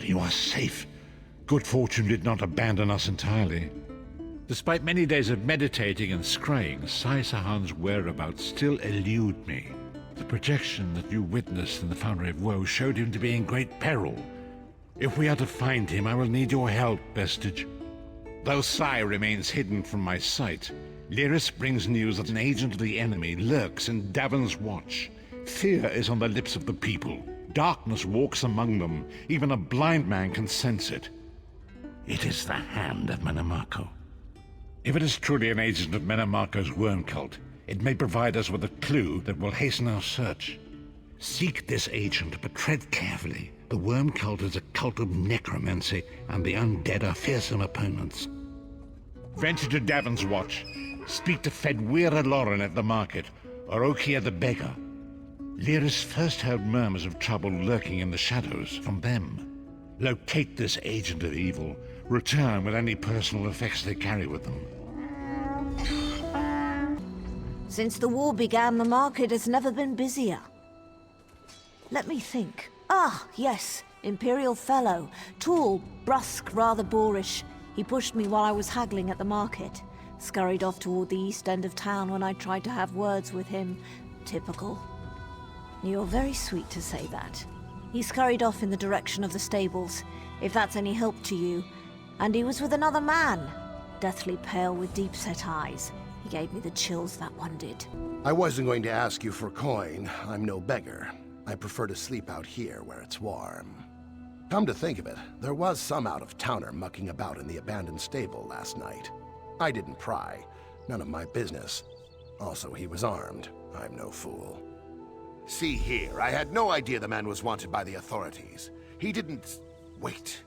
You are safe. Good fortune did not abandon us entirely. Despite many days of meditating and scrying, Sahan's whereabouts still elude me. The projection that you witnessed in the Foundry of Woe showed him to be in great peril. If we are to find him, I will need your help, Vestige. Though Sai remains hidden from my sight, Lyris brings news that an agent of the enemy lurks in Davon's watch. Fear is on the lips of the people. Darkness walks among them. Even a blind man can sense it. It is the hand of Manamako. If it is truly an agent of Manamako's worm cult, it may provide us with a clue that will hasten our search. Seek this agent, but tread carefully. The worm cult is a cult of necromancy, and the undead are fearsome opponents. Venture to Davon's watch. Speak to Fedwira Lauren at the market, or Okia the beggar. Lyris first heard murmurs of trouble lurking in the shadows from them. Locate this agent of evil. Return with any personal effects they carry with them. Since the war began, the market has never been busier. Let me think. Ah, yes. Imperial Fellow. Tall, brusque, rather boorish. He pushed me while I was haggling at the market. Scurried off toward the east end of town when I tried to have words with him. Typical. You're very sweet to say that. He scurried off in the direction of the stables, if that's any help to you. And he was with another man. Deathly pale with deep-set eyes. He gave me the chills, that one did. I wasn't going to ask you for coin. I'm no beggar. I prefer to sleep out here where it's warm. Come to think of it, there was some out-of-towner mucking about in the abandoned stable last night. I didn't pry. None of my business. Also, he was armed. I'm no fool. See here, I had no idea the man was wanted by the authorities. He didn't... Wait,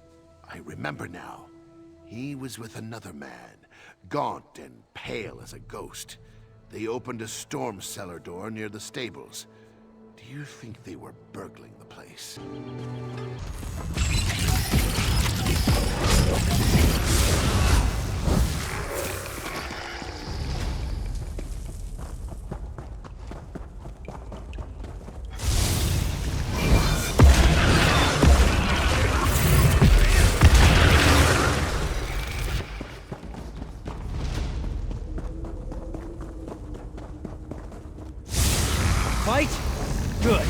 I remember now. He was with another man, gaunt and pale as a ghost. They opened a storm cellar door near the stables. Do you think they were burgling the place? Fight? Good.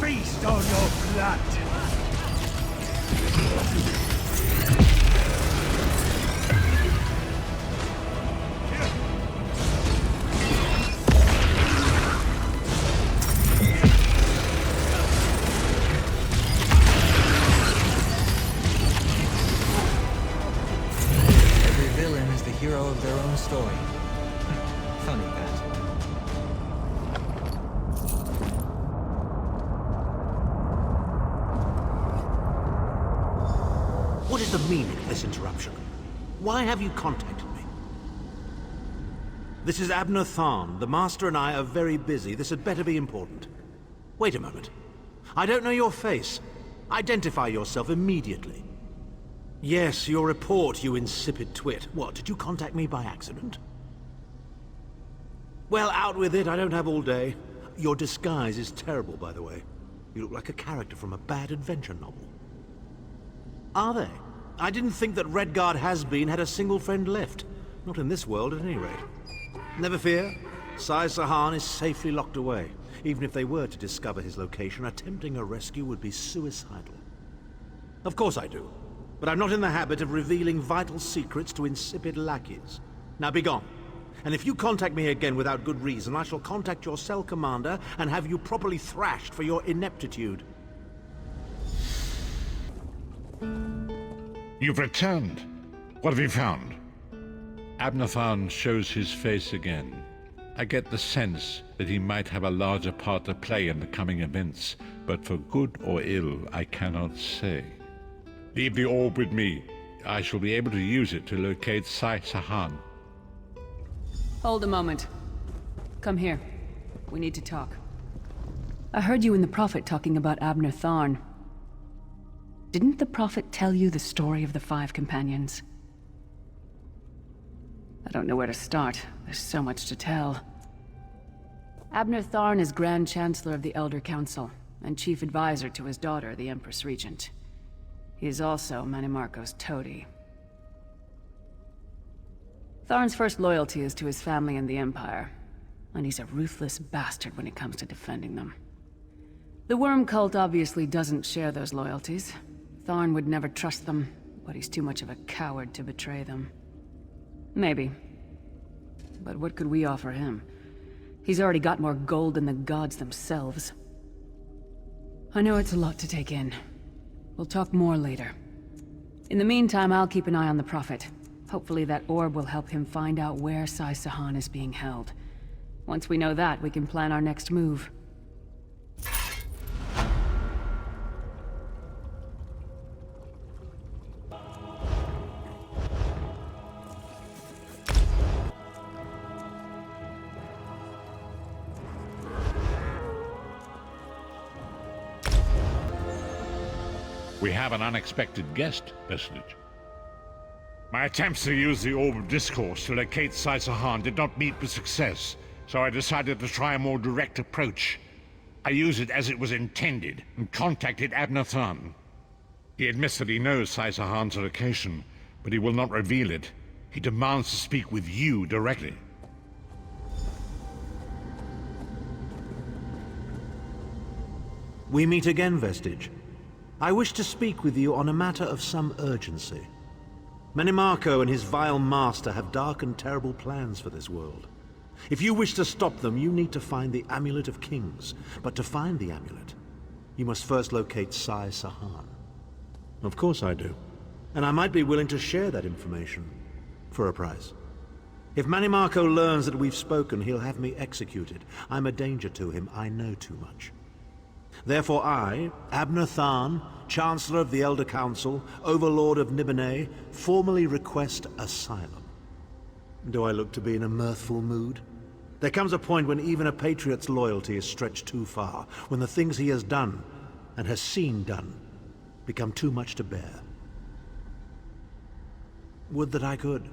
Feast on your blood! Every villain is the hero of their own story. Funny that. What is the meaning of this interruption? Why have you contacted me? This is Abnur Tharn. The Master and I are very busy. This had better be important. Wait a moment. I don't know your face. Identify yourself immediately. Yes, your report, you insipid twit. What, did you contact me by accident? Well, out with it. I don't have all day. Your disguise is terrible, by the way. You look like a character from a bad adventure novel. Are they? I didn't think that Redguard has-been had a single friend left. Not in this world, at any rate. Never fear. Sahan is safely locked away. Even if they were to discover his location, attempting a rescue would be suicidal. Of course I do. But I'm not in the habit of revealing vital secrets to insipid lackeys. Now be gone. And if you contact me again without good reason, I shall contact your cell commander and have you properly thrashed for your ineptitude. You've returned. What have you found? Abnur shows his face again. I get the sense that he might have a larger part to play in the coming events, but for good or ill, I cannot say. Leave the orb with me. I shall be able to use it to locate Sai-Sahan. Hold a moment. Come here. We need to talk. I heard you and the Prophet talking about Abnur Tharn. Didn't the Prophet tell you the story of the 5 companions? I don't know where to start. There's so much to tell. Abnur Tharn is Grand Chancellor of the Elder Council, and Chief Advisor to his daughter, the Empress Regent. He is also Manimarco's toady. Tharn's first loyalty is to his family and the Empire, and he's a ruthless bastard when it comes to defending them. The Worm Cult obviously doesn't share those loyalties. Tharn would never trust them, but he's too much of a coward to betray them. Maybe. But what could we offer him? He's already got more gold than the gods themselves. I know it's a lot to take in. We'll talk more later. In the meantime, I'll keep an eye on the Prophet. Hopefully that orb will help him find out where Sai-Sahan is being held. Once we know that, we can plan our next move. We have an unexpected guest, Vestige. My attempts to use the Orb of Discourse to locate Sai-Sahan did not meet with success, so I decided to try a more direct approach. I used it as it was intended, and contacted Abnur Tharn. He admits that he knows Sai-Sahan's location, but he will not reveal it. He demands to speak with you directly. We meet again, Vestige. I wish to speak with you on a matter of some urgency. Manimarco and his vile master have dark and terrible plans for this world. If you wish to stop them, you need to find the Amulet of Kings. But to find the amulet, you must first locate Sai-Sahan. Of course I do. And I might be willing to share that information. For a price. If Manimarco learns that we've spoken, he'll have me executed. I'm a danger to him. I know too much. Therefore I, Abnur Tharn, Chancellor of the Elder Council, Overlord of Nibene, formally request asylum. Do I look to be in a mirthful mood? There comes a point when even a patriot's loyalty is stretched too far, when the things he has done, and has seen done, become too much to bear. Would that I could.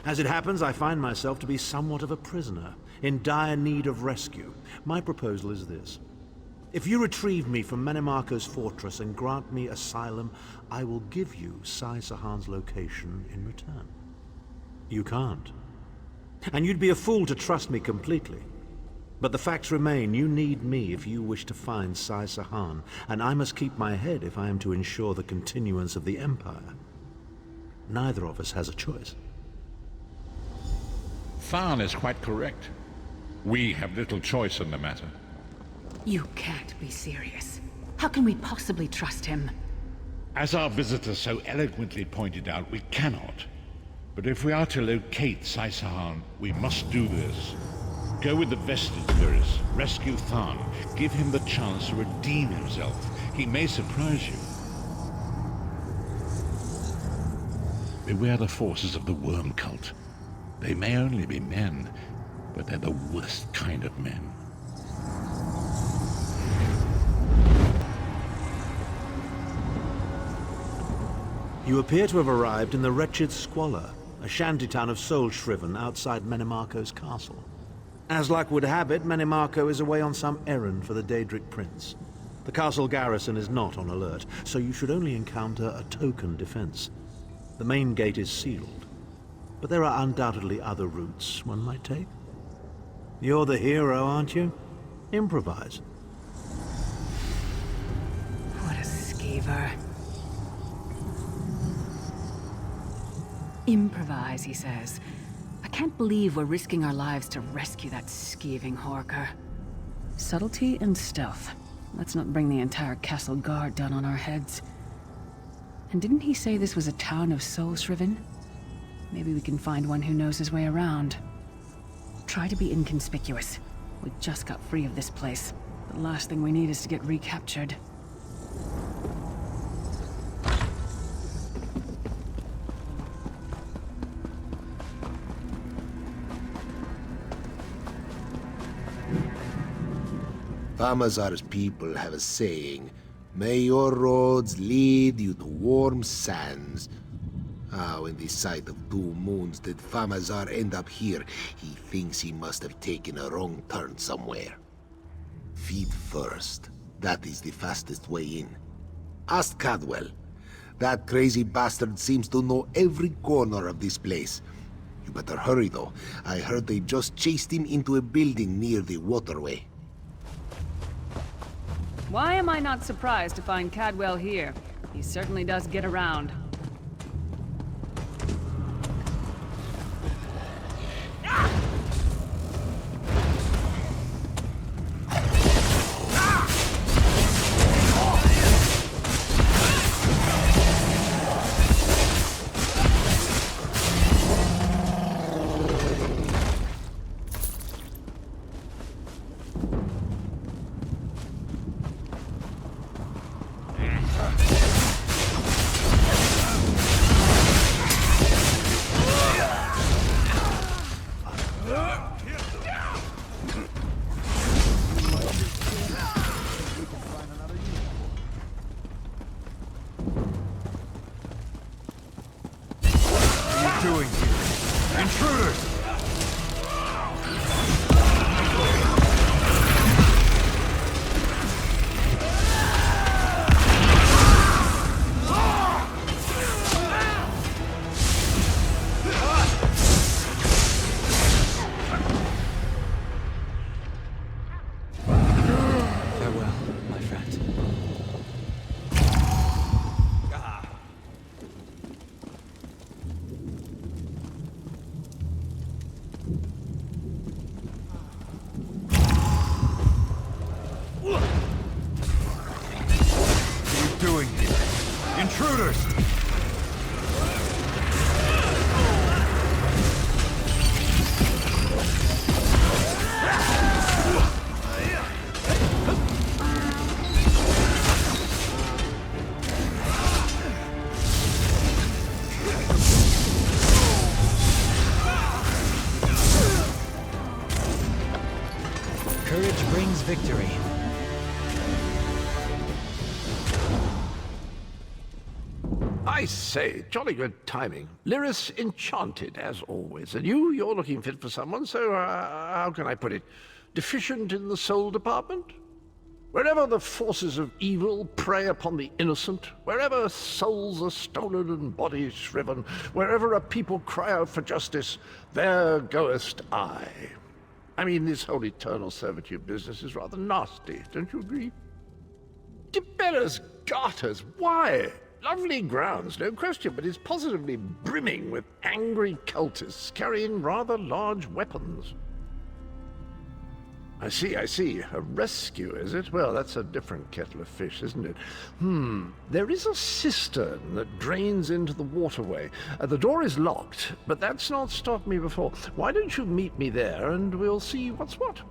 As it happens, I find myself to be somewhat of a prisoner, in dire need of rescue. My proposal is this. If you retrieve me from Manimarco's fortress and grant me asylum, I will give you Sai-Sahan's location in return. You can't. And you'd be a fool to trust me completely. But the facts remain, you need me if you wish to find Sai-Sahan, and I must keep my head if I am to ensure the continuance of the Empire. Neither of us has a choice. Tharn is quite correct. We have little choice in the matter. You can't be serious. How can we possibly trust him? As our visitor so eloquently pointed out, we cannot. But if we are to locate Sai-Sahan, we must do this. Go with the Vestige Spirits, rescue Tharn, give him the chance to redeem himself. He may surprise you. Beware the forces of the Worm Cult. They may only be men, but they're the worst kind of men. You appear to have arrived in the wretched Squalor, a shantytown of soul-shriven outside Manimarco's castle. As luck would have it, Manimarco is away on some errand for the Daedric Prince. The castle garrison is not on alert, so you should only encounter a token defense. The main gate is sealed, but there are undoubtedly other routes one might take. You're the hero, aren't you? Improvise. What a skeever. Improvise, he says. I can't believe we're risking our lives to rescue that skeeving Horker. Subtlety and stealth. Let's not bring the entire castle guard down on our heads. And didn't he say this was a town of soul-shriven? Maybe we can find one who knows his way around. Try to be inconspicuous. We just got free of this place. The last thing we need is to get recaptured. Famazar's people have a saying, "May your roads lead you to warm sands." How in the sight of 2 moons did Famazar end up here? He thinks he must have taken a wrong turn somewhere. Feet first. That is the fastest way in. Ask Cadwell. That crazy bastard seems to know every corner of this place. You better hurry though. I heard they just chased him into a building near the waterway. Why am I not surprised to find Cadwell here? He certainly does get around. Courage brings victory. I say, jolly good timing. Lyris enchanted, as always. And you're looking fit for someone, so how can I put it? Deficient in the soul department? Wherever the forces of evil prey upon the innocent, wherever souls are stolen and bodies shriven, wherever a people cry out for justice, there goest I. I mean, this whole eternal servitude business is rather nasty, don't you agree? Tiberius Garters, why? Lovely grounds, no question, but it's positively brimming with angry cultists carrying rather large weapons. I see. A rescue, is it? Well, that's a different kettle of fish, isn't it? There is a cistern that drains into the waterway. The door is locked, but that's not stopped me before. Why don't you meet me there, and we'll see what's what?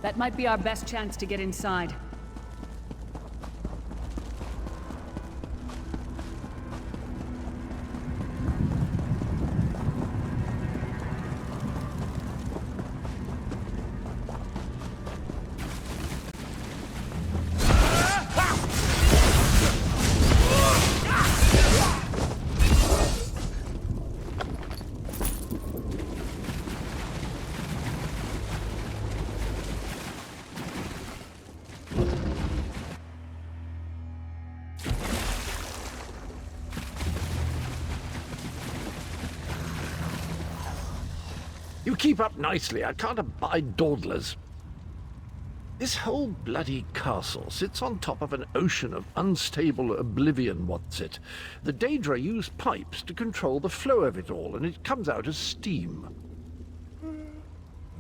That might be our best chance to get inside. You keep up nicely. I can't abide dawdlers. This whole bloody castle sits on top of an ocean of unstable oblivion, what's it? The Daedra use pipes to control the flow of it all, and it comes out as steam.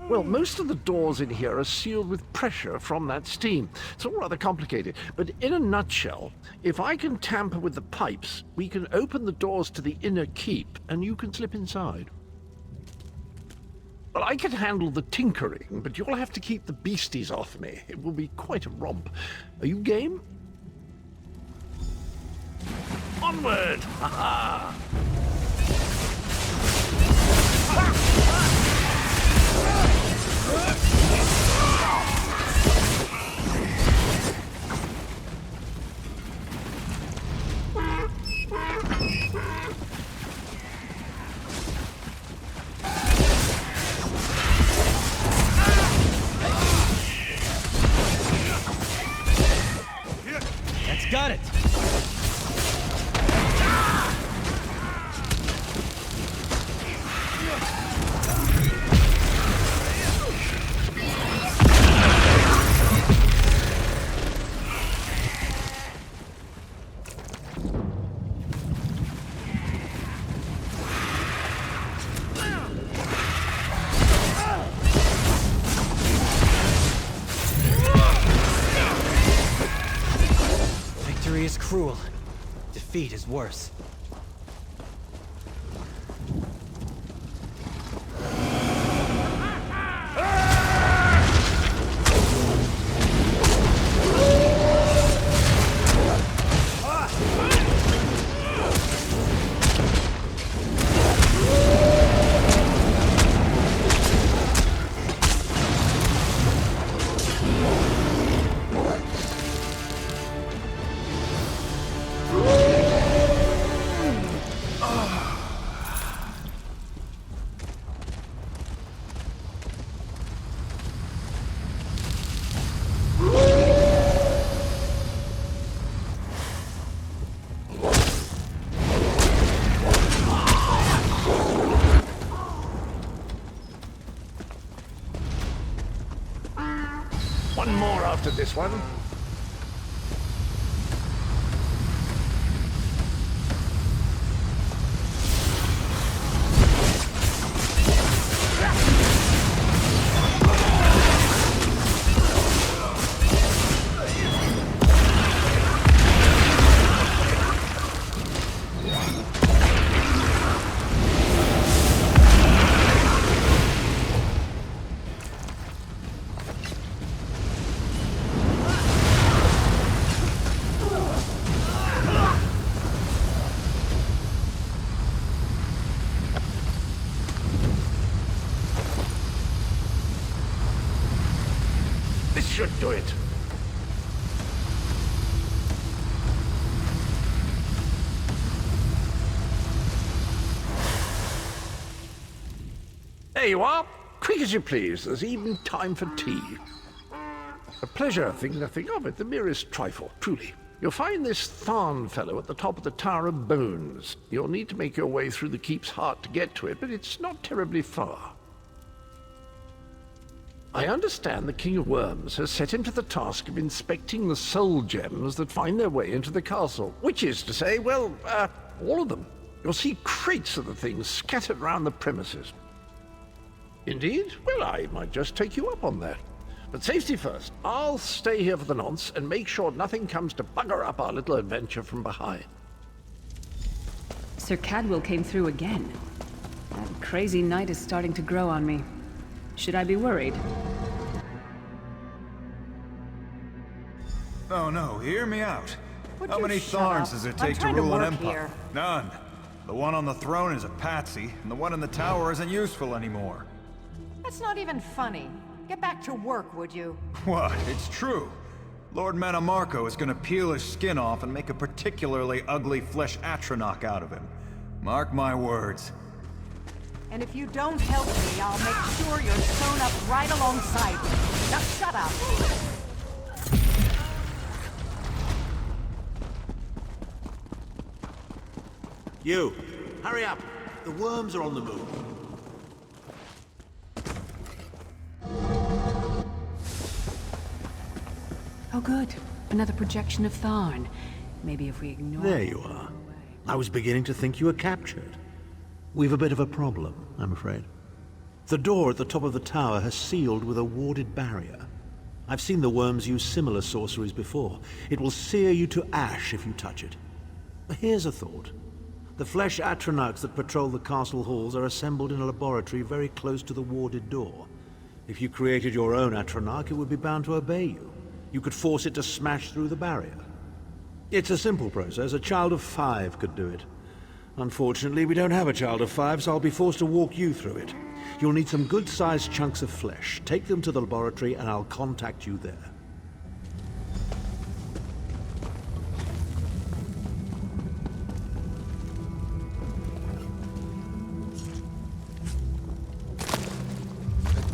Well, most of the doors in here are sealed with pressure from that steam. It's all rather complicated, but in a nutshell, if I can tamper with the pipes, we can open the doors to the inner keep, and you can slip inside. Well, I can handle the tinkering, but you'll have to keep the beasties off me. It will be quite a romp. Are you game? Onward! Ha-ha! That's got it! Victory is cruel. Defeat is worse. One more after this one. This should do it. There you are. Quick as you please. There's even time for tea. A pleasure, think nothing of it. The merest trifle, truly. You'll find this Tharn fellow at the top of the Tower of Bones. You'll need to make your way through the keep's heart to get to it, but it's not terribly far. I understand the King of Worms has set him to the task of inspecting the soul gems that find their way into the castle. Which is to say, well, all of them. You'll see crates of the things scattered around the premises. Indeed? Well, I might just take you up on that. But safety first. I'll stay here for the nonce and make sure nothing comes to bugger up our little adventure from behind. Sir Cadwell came through again. That crazy night is starting to grow on me. Should I be worried? Oh no, hear me out. Would How you many shut Tharns up? does it I'm take to trying to rule an work empire? here. None. The one on the throne is a patsy, and the one in the tower isn't useful anymore. That's not even funny. Get back to work, would you? What? It's true. Lord Manamarco is gonna peel his skin off and make a particularly ugly flesh Atronach out of him. Mark my words. And if you don't help me, I'll make sure you're sewn up right alongside me. Now shut up! You, hurry up. The worms are on the move. Oh good. Another projection of Tharn. Maybe if we ignore... There you are. I was beginning to think you were captured. We've a bit of a problem, I'm afraid. The door at the top of the tower has sealed with a warded barrier. I've seen the worms use similar sorceries before. It will sear you to ash if you touch it. Here's a thought. The flesh atronachs that patrol the castle halls are assembled in a laboratory very close to the warded door. If you created your own atronach, it would be bound to obey you. You could force it to smash through the barrier. It's a simple process. A child of 5 could do it. Unfortunately, we don't have a child of 5, so I'll be forced to walk you through it. You'll need some good-sized chunks of flesh. Take them to the laboratory and I'll contact you there.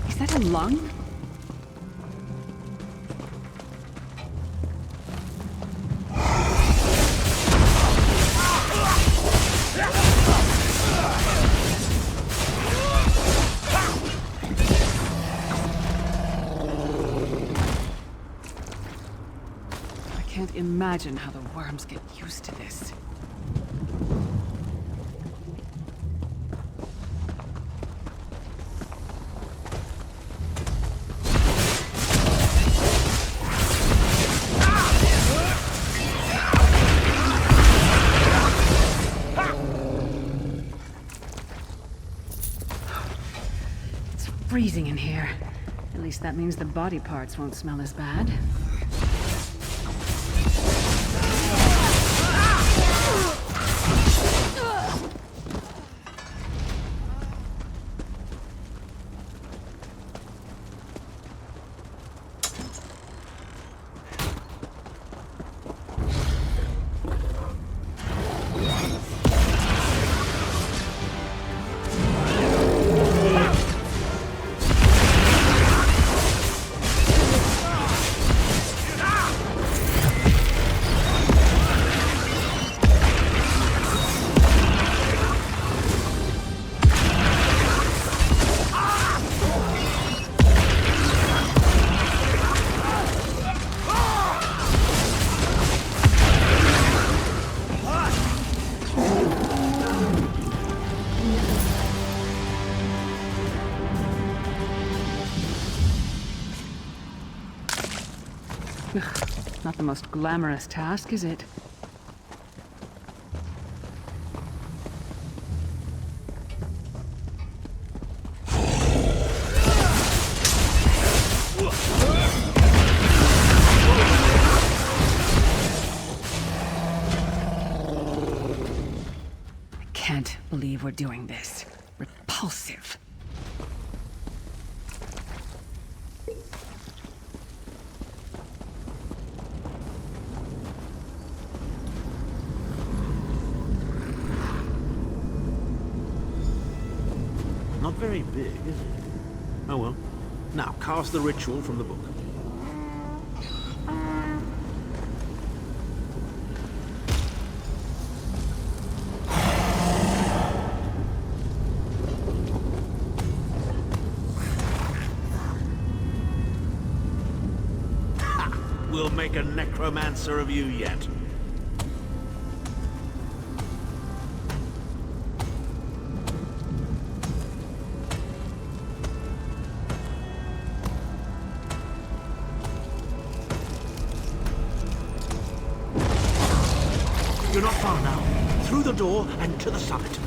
Is that a lung? I can't imagine how the worms get used to this. It's freezing in here. At least that means the body parts won't smell as bad. Not the most glamorous task, is it? I can't believe we're doing this. Repulsive. Not very big, is it? Oh well. Now, cast the ritual from the book. Ha! We'll make a necromancer of you yet. You're not far now. Through the door and to the summit.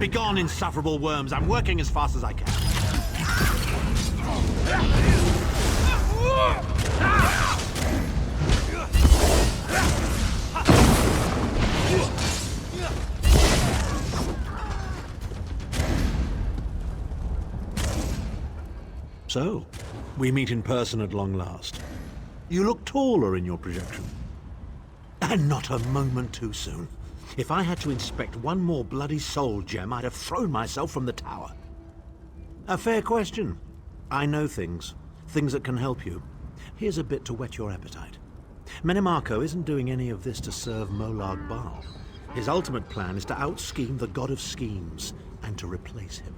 Begone, insufferable worms. I'm working as fast as I can. So, we meet in person at long last. You look taller in your projection. And not a moment too soon. If I had to inspect one more bloody soul gem, I'd have thrown myself from the tower. A fair question. I know things that can help you. Here's a bit to whet your appetite. Marco isn't doing any of this to serve Molag Bal. His ultimate plan is to out-scheme the god of schemes and to replace him.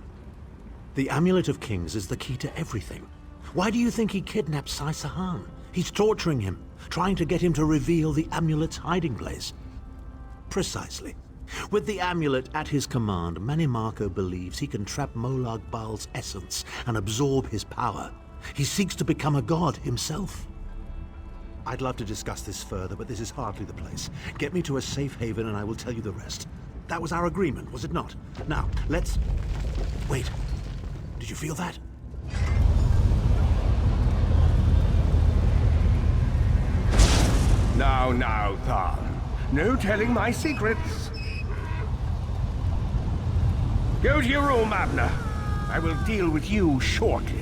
The Amulet of Kings is the key to everything. Why do you think he kidnapped Saisahan? He's torturing him, trying to get him to reveal the amulet's hiding place. Precisely. With the amulet at his command, Marco believes he can trap Molag Bal's essence and absorb his power. He seeks to become a god himself. I'd love to discuss this further, but this is hardly the place. Get me to a safe haven and I will tell you the rest. That was our agreement, was it not? Now, let's... Wait. Did you feel that? Now, Tharn. No telling my secrets. Go to your room, Abnur. I will deal with you shortly.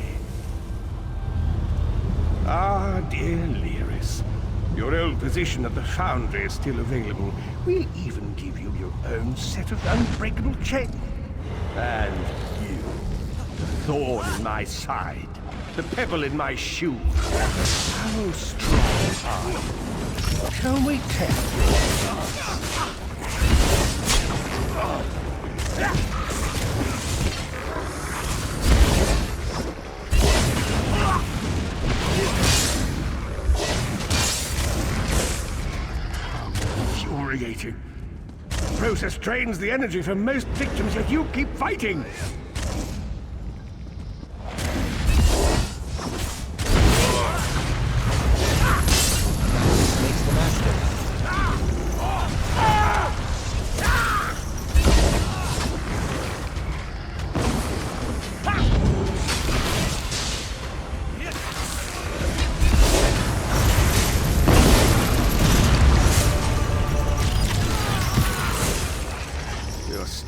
Ah, dear Lyris. Your old position at the Foundry is still available. We'll even give you your own set of unbreakable chains. And you, the thorn in my side, the pebble in my shoe. How strong are you? Shall we test Infuriating. The process drains the energy from most victims, yet you keep fighting.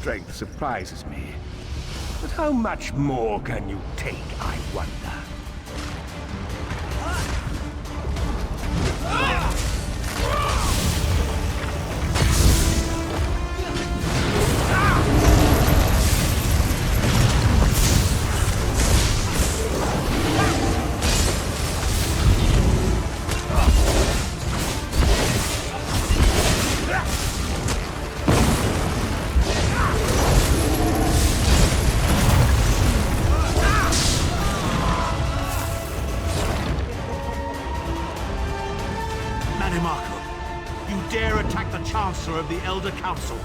Strength surprises me. But how much more can you take, I wonder? Chancellor of the Elder Council.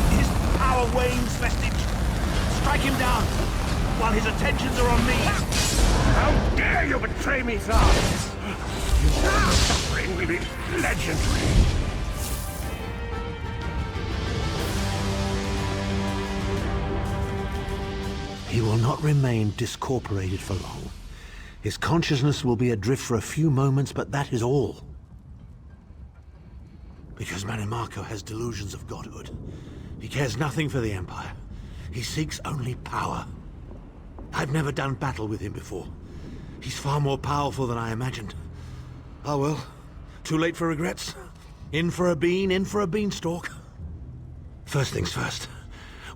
His power wanes, Vestige. Strike him down while his attentions are on me. How dare you betray me, Tharn! Your suffering will be legendary. He will not remain discorporated for long. His consciousness will be adrift for a few moments, but that is all. Because Marco has delusions of godhood. He cares nothing for the Empire. He seeks only power. I've never done battle with him before. He's far more powerful than I imagined. Oh well, too late for regrets. In for a bean, in for a beanstalk. First things first,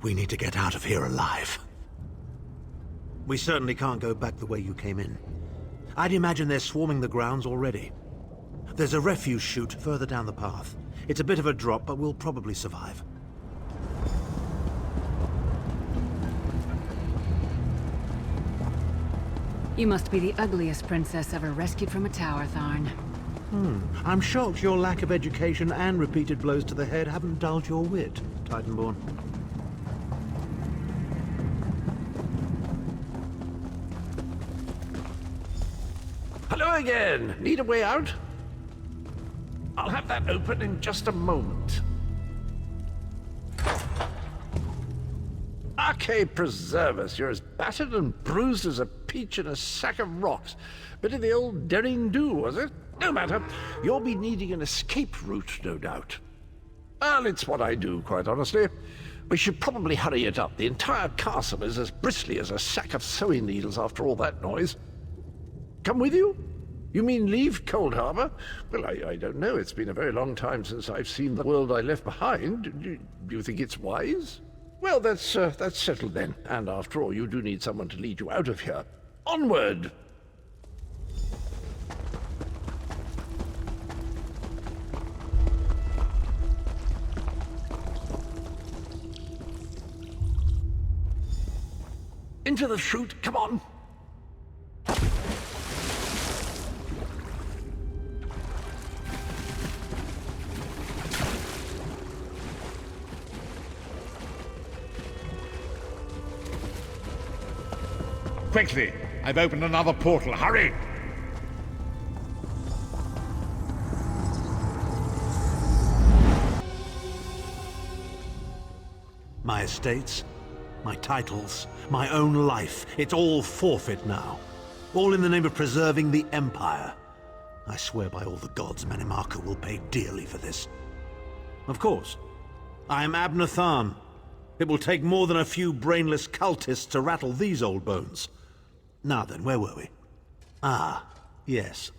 we need to get out of here alive. We certainly can't go back the way you came in. I'd imagine they're swarming the grounds already. There's a refuse chute further down the path. It's a bit of a drop, but we'll probably survive. You must be the ugliest princess ever rescued from a tower, Tharn. I'm shocked your lack of education and repeated blows to the head haven't dulled your wit, Titanborn. Hello again. Need a way out? I'll have that open in just a moment. Arcade preserve us, you're as battered and bruised as a peach in a sack of rocks. Bit of the old derring-do, was it? No matter. You'll be needing an escape route, no doubt. Well, it's what I do, quite honestly. We should probably hurry it up. The entire castle is as bristly as a sack of sewing needles after all that noise. Come with you? You mean leave Cold Harbor? Well, I don't know. It's been a very long time since I've seen the world I left behind. Do you think it's wise? Well, that's settled then. And after all, you do need someone to lead you out of here. Onward! Into the chute, come on! Quickly! I've opened another portal. Hurry! My estates, my titles, my own life, it's all forfeit now. All in the name of preserving the Empire. I swear by all the gods Manimarco will pay dearly for this. Of course, I am Abnur Tharn. It will take more than a few brainless cultists to rattle these old bones. Now then, where were we? Ah, yes.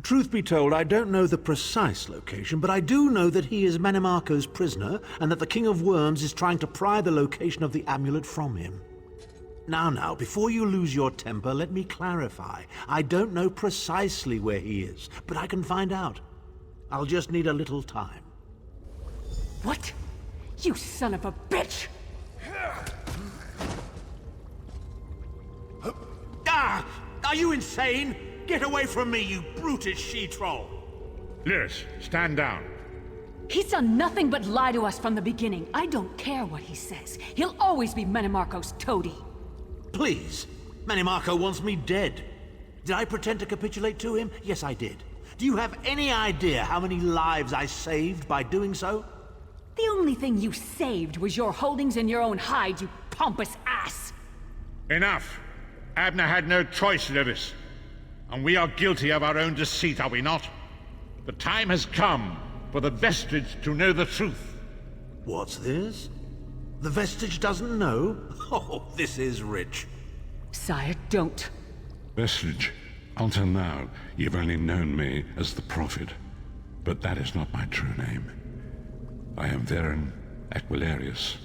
Truth be told, I don't know the precise location, but I do know that he is Manimarco's prisoner, and that the King of Worms is trying to pry the location of the amulet from him. Now, before you lose your temper, let me clarify. I don't know precisely where he is, but I can find out. I'll just need a little time. What? You son of a bitch! Ah! Are you insane? Get away from me, you brutish she-troll! Lyris, stand down. He's done nothing but lie to us from the beginning. I don't care what he says. He'll always be Manimarco's toady. Please. Manimarco wants me dead. Did I pretend to capitulate to him? Yes, I did. Do you have any idea how many lives I saved by doing so? The only thing you saved was your holdings in your own hide, you pompous ass! Enough! Abnur had no choice, Lyris. And we are guilty of our own deceit, are we not? The time has come for the Vestige to know the truth. What's this? The Vestige doesn't know? Oh, this is rich. Sire, don't. Vestige, until now, you've only known me as the Prophet. But that is not my true name. I am Tharn Aquilarius.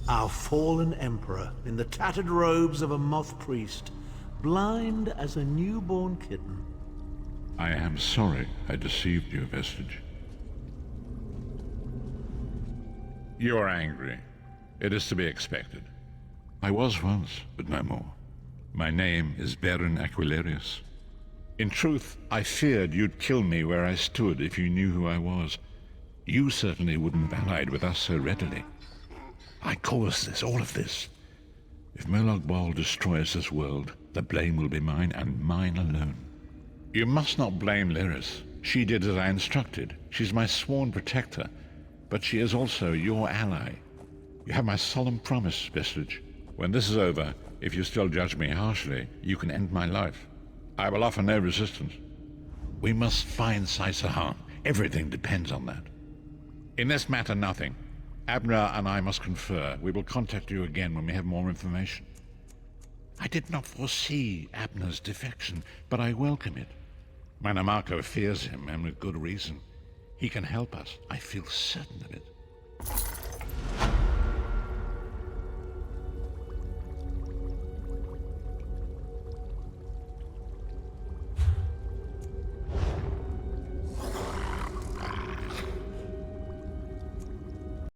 Our fallen emperor, in the tattered robes of a moth priest, blind as a newborn kitten. I am sorry I deceived you, Vestige. You are angry. It is to be expected. I was once, but no more. My name is Baron Aquilarius. In truth, I feared you'd kill me where I stood if you knew who I was. You certainly wouldn't have allied with us so readily. I caused this, all of this. If Molag Bal destroys this world, the blame will be mine, and mine alone. You must not blame Lyris. She did as I instructed. She's my sworn protector, but she is also your ally. You have my solemn promise, Vestige. When this is over, if you still judge me harshly, you can end my life. I will offer no resistance. We must find Saisahan. Everything depends on that. In this matter, nothing. Abnur and I must confer. We will contact you again when we have more information. I did not foresee Abnur's defection, but I welcome it. Manimarco fears him, and with good reason. He can help us. I feel certain of it.